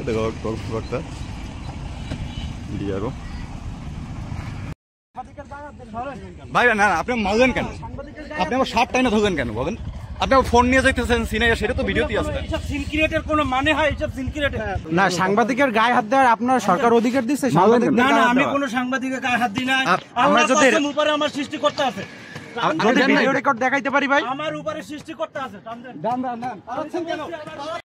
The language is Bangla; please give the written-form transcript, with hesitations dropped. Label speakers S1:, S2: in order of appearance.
S1: দেখো কক্সবাজার ডিআরও। ভাই না না আপনি মারলেন কেন? আপনি আমার শার্ট টাইনা ধরলেন কেন বলেন? আপনি ফোন নিয়ে যাইতেছেন সিনাইয়া, সেটা তো ভিডিওতে আসছে।
S2: এইসব সিন ক্রিয়েটের কোনো মানে হয়? এইসব সিন ক্রিয়েটের
S3: না, সাংবাদিকের গায়ে হাত দেওয়ার আপনার সরকার অধিকার দিচ্ছে? সাংবাদিক
S2: না না, আমি কোনো সাংবাদিকের গায়ে হাত দিই না। আমার কসম উপরে আমার সৃষ্টি করতে আছে।
S3: ভিডিও রেকর্ড দেখাইতে পারি ভাই?
S2: আমার উপরে সৃষ্টি করতে আছে।